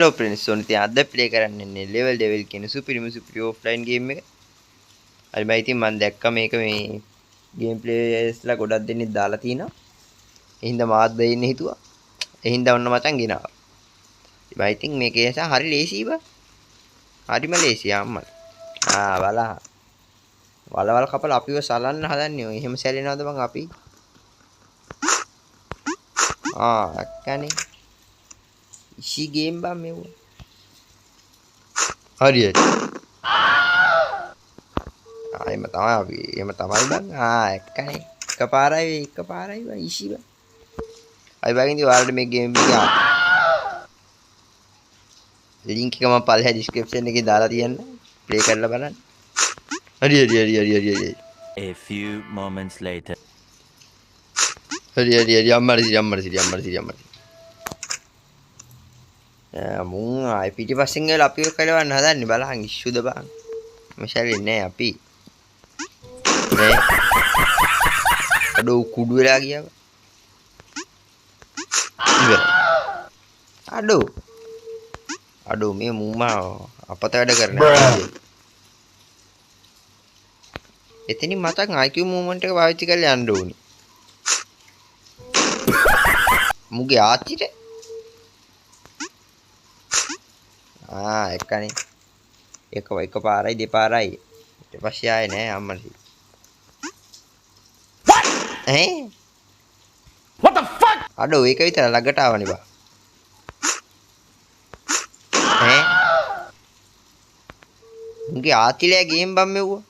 Hello friends, so ඉතින් අද play කරන්නේ level devil කියන සුපිරි ඔෆ්ලයින් ගේම් එක. හරි මම ඉතින් මම දැක්ක මේක මේ ගේම් ප්ලේස්ලා ගොඩක් දෙනෙක් දාලා තිනවා. ඒ හින්දා මාත් දෙන්න හිතුවා. ඒ හින්දා ඔන්න මචං ගෙනාවා. මම ඉතින් මේක නිසා හරි ලේසියි බා. හරිම ලේසියි අම්මලා. බලහ. වලවල් කපලා අපිව සලන්න හදන්නේ ඔය. එහෙම සැලෙනවද බං අපි? අක්කනේ. ඉෂි ගේම් බං මෙව. හරියට. එහෙම තමයි අපි. එහෙම තමයි බං. එක්කනේ. එකපාරයි බං ඉෂි බං. අය බගින්දී ඔයාලට මේ ගේම් එක ලින්ක් එක මම පල්ලෙහා ඩිස්ක්‍රිප්ෂන් එකේ දාලා තියන්න. ප්ලේ කරලා බලන්න. හරි. A few moments later. හරි අම්මරි. මුන් ආයි පිටිපස්සෙන් ගිහලා අපිව කලවන්න හදන්නේ බලහන් ඉෂ්ෂුද බං. මශාලෙන්නේ අපි. නේ. අඩෝ කුඩු වෙලා ගියා. ඉවර. අඩෝ මේ මුම්මා අපත වැඩ කරනවා. එතනින් මතක් IQ මූවමන්ට් එක පාවිච්චි කරලා යන්න ඕනි. මුගේ ආච්චිට එක්කනේ. එක පාරයි දෙපාරයි. ඊට පස්සේ ආයේ නෑ අම්මලා. What the fuck? අඩෝ ඒක විතර ළඟට ආවනේ බා. මුගේ ආච්චිලා game බම් මෙව්වා.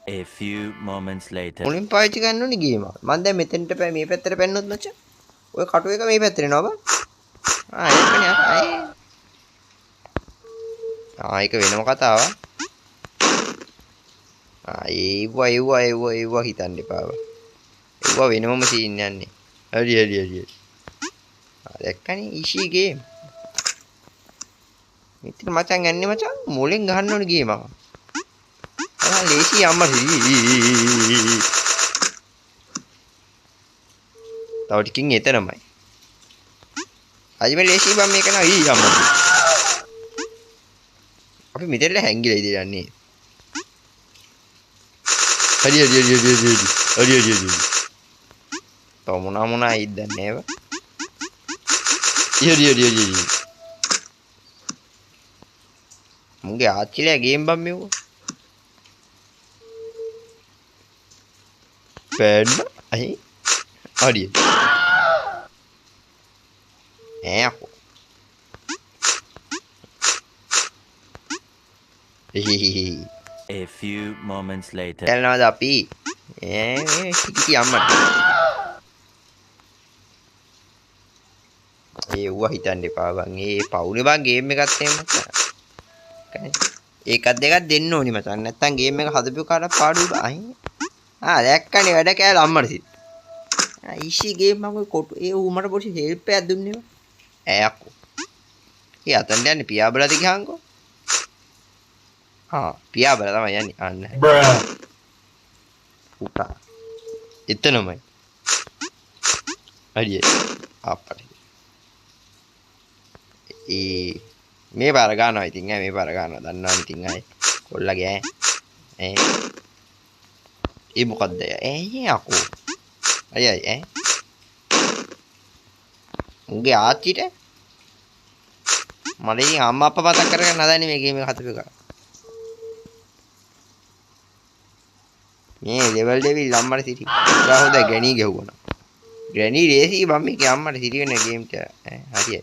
A few moments later. මුලින් පාවිච්චි ගන්න ඕනේ ගේම. මම දැන් මෙතෙන්ට මේ පැත්තට පැන්නොත් මචං. ඔය කටු එක මේ පැත්තට එනවා බං. ඒකනේ ඒක වෙනම කතාවක්. ඒවා හිතන්න එපා බං. ඒවා වෙනමම සීන් යන්නේ. හරි. දැක්කනේ ඉෂි ගේම්. මෙතන මචං යන්නේ මචං මුලින් ගහන්න ඕනේ ගේම. ලේසි අම්මා තව ටිකින් එතනමයි. අයිම ලේසි බම් මේක නා අම්මා. අපි මෙතෙන්ට හැංගිලා ඉඳලා යන්නේ. හරි. තව මොනවා ඉද්දන්නේ නේව. හරි. මුගේ ආච්චිලා game බම් මෙව්වා. Bad ahí. Ariel. Aku. A few moments later. Tell api. Sikiti amat. Wah hitan depa bang. Paune bang game එකත් එහෙම මචං. ඒකත් දෙකක් දෙන්න ඕනි මචං. නැත්තම් game එක හදපු කාට පාඩුයි බං. දැක්කනේ වැඩ කෑලා අම්මට සිත්. ඉෂි ගේම් මම කොටු ඒ උමට පොඩි හෙල්ප් එකක් දුන්නේ. අක්කෝ. ඒ අතෙන් යන්නේ පියාඹලද ගියාන්කෝ. පියාඹල තමයි යන්නේ. අන්න. පුතා. එතනමයි. හරියි. අප්පටි. මේ පාර ගන්නවා ඉතින් මේ පාර ගන්නවා දන්නවනේ ඉතින් ආයේ කොල්ලගේ ඒ මොකද්ද යකෝ අයයි උගේ ආච්චිට මට ඉතින් අම්මා අප්පා මතක් කරගෙන හදන්නේ මේ ගේම් එක හදපු එක. මේ ලෙවල් දෙවිල් අම්මට සිටි. ඒක හොඳ ග්‍රැනි ගෙවුවා. ග්‍රැනි රේසි බම් මේකේ අම්මට සිටි වෙන ගේම් එක හරියයි.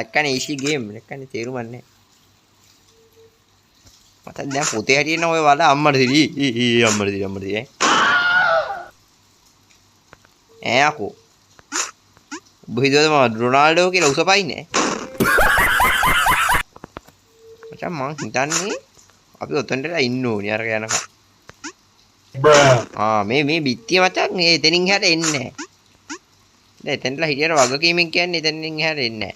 එක්කනේ ඉෂි ගේම් එක්කනේ තේරුම් නැහැ. මට දැන් පොතේ හැටියෙන ඔය වල අම්මට දිරි අම්මට අකෝ ඔබ හිතුවද මම රොනාල්ඩෝ කියලා උසපයින්නේ මචං මං හිතන්නේ අපි ඔතනටලා ඉන්න ඕනි අර යනකම් මේ බිත්තිය මචං මේ එතනින් එහාට එන්නේ නැහැ දැන් එතනටලා හිටියට වගකීමෙන් කියන්නේ එතනින් එහාට එන්නේ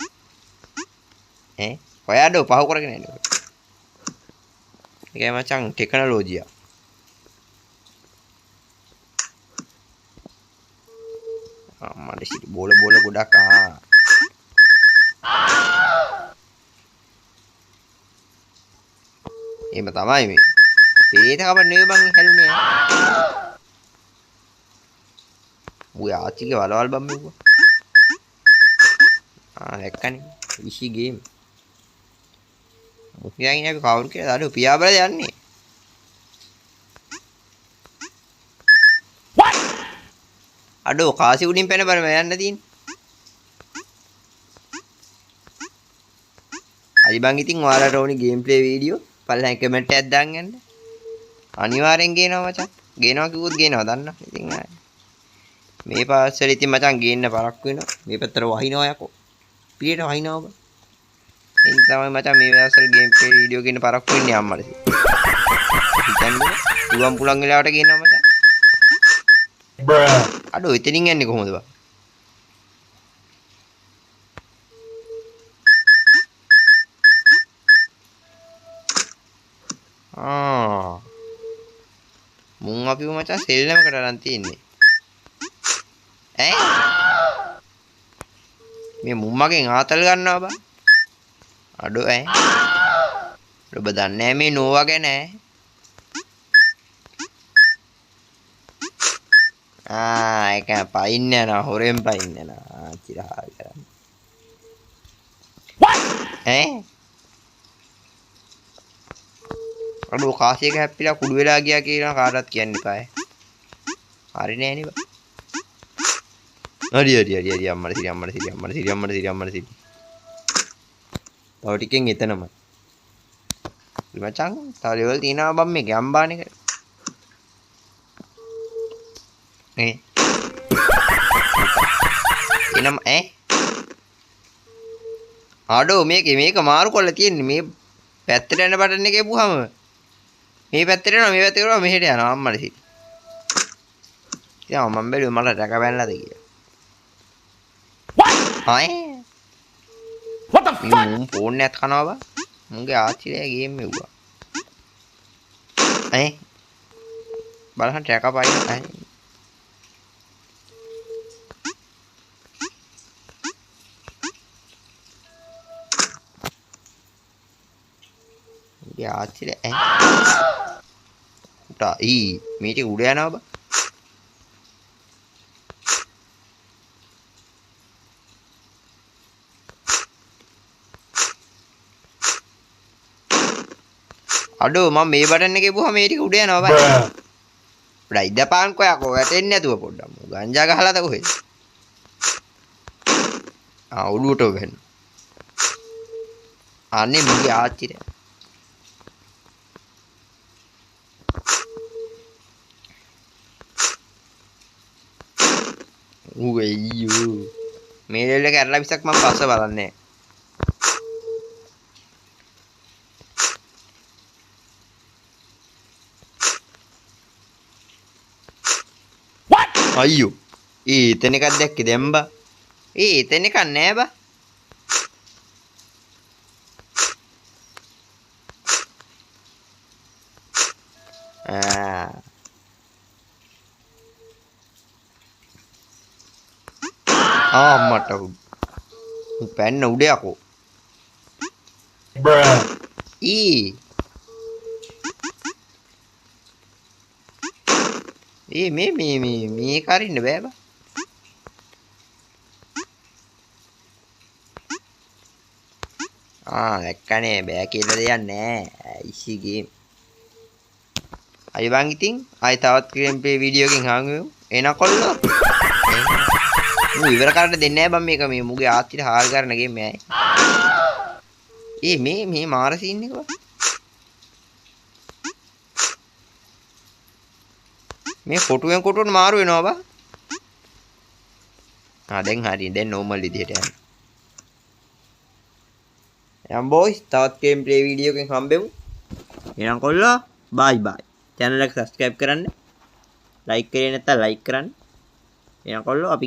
නැහැ ඔයාඩෝ පහු කරගෙන යන්න ඒකයි මචං ටෙක්නොලොජිය. මට සිට බෝල ගොඩක් එහෙම තමයි මේ. පේත කපන්න නෙවෙයි බං හැලුනේ. ඌ ආච්චිගේ වලවල් බම් මෙව්වා. දැක්කනේ. ඉෂි ගේම්. මුඛයා ඉන්නේ අපි කවුරු කියලා අඩෝ පියා බල යන්නේ. අඩෝ කාසි උඩින් පැන බර යන්න තියෙන්නේ. හරි බං ඉතින් ඔයාලට ඕනි ගේම් ප්ලේ වීඩියෝ පල්ලෙන් කමෙන්ට් එකක් දාන්න යන්න. අනිවාර්යෙන් ගේනවා මචං. ගේනවා කිව්වොත් ගේනවා දන්නා. ඉතින් මේ පාස්සල ඉතින් මචං ගේන්න පරක් වෙනවා. මේ පැත්තට වහිනවා යකෝ. පිළියට වහිනවා බං. එන්න තමයි මචං මේ පාස්සල ගේම් ප්ලේ වීඩියෝ ගේන්න පරක් වෙන්නේ අම්මලා. හිතන්නේ පුළුවන් පුළුවන් වෙලාවට ගේනවා මචං. අඩෝ එතනින් යන්නේ කොහොමද බං? මුන් අපිව මචං සෙල්ලමකට අරන් තියන්නේ. මේ මුන් මගෙන් ආතල් ගන්නවා බං. අඩෝ ඔබ දන්නේ මේ නෝවා ගැන ඒක පයින් යනවා හොරෙන් පයින් යනවා චිරහා කරන්නේ. අඩෝ කාසියක හැප්පිලා කුඩු වෙලා ගියා කියලා කාටවත් කියන්න එපා. හරි නෑනේ බා. හරි අම්මලා සිරි. තව ටිකෙන් එතනමයි. මචං තව ලෙවල් තියනවා බම් මේක අම්බානේ කර. එනම අඩෝ මේක මාරු කරලා තියෙන්නේ මේ පැත්තට යන බටන් එක එපුවාම මේ පැත්තට යනවා මේ පැත්තට යනවා මෙහෙට යනවා අම්මලා සිට. ඉතින් මම බැලුවා මට රැක බැලලාද කියලා. What the fuck? මුන් ෆෝන් එකත් කනවා බා. මුන්ගේ ආච්චිලා ගේම් මෙව්වා. බලහන් රැක පයින් ආච්චිලා උටා මේ ටික උඩ යනවා බා. අඩෝ මම මේ බටන් එකේ පුවා මේ ටික උඩ යනවා බා. උඩයි දපාන්කෝ යකෝ වැටෙන්නේ නැතුව පොඩ්ඩක්. ගංජා ගහලාද කොහෙද? ඔළුවට වෙන්න. අනේ මගේ ආච්චිලා අයියෝ මේ ලෙවල් එක ඇරලා විසක් මම පස්ස බලන්නේ. අයියෝ එතන එකක් දැක්කේ දැන් බා. එතන එකක් නෑ බා. මට පැන්න උඩ යකෝ. මේ කරින්න බෑ බා. දැක්කනේ බෑ කියලා දෙයක් නෑ. ඉසි ගේම්. අය බං ඉතින් ආයි තවත් ගේම් ප්ලේ වීඩියෝ එකකින් හාමුවෙමු. එන කොල්ලෝ. මූ ඉවර කරන්න දෙන්නේ නැහැ බං මේක මේ මුගේ ආච්චිට හාල් කරන ගේම් එකයි. මේ මාර සීන් එක බං. මේ කොටුවෙන් කොටුවට මාරු වෙනවා බං. දැන් හරි දැන් නෝමල් විදිහට යන්න. යම් බොයිස් තවත් ගේම් ප්ලේ වීඩියෝ එකකින් හම්බෙමු. එහෙනම් කොල්ලෝ බයි බයි. channel එක subscribe කරන්න. like කරේ නැත්නම් like කරන්න. එහෙනම් කොල්ලෝ අපි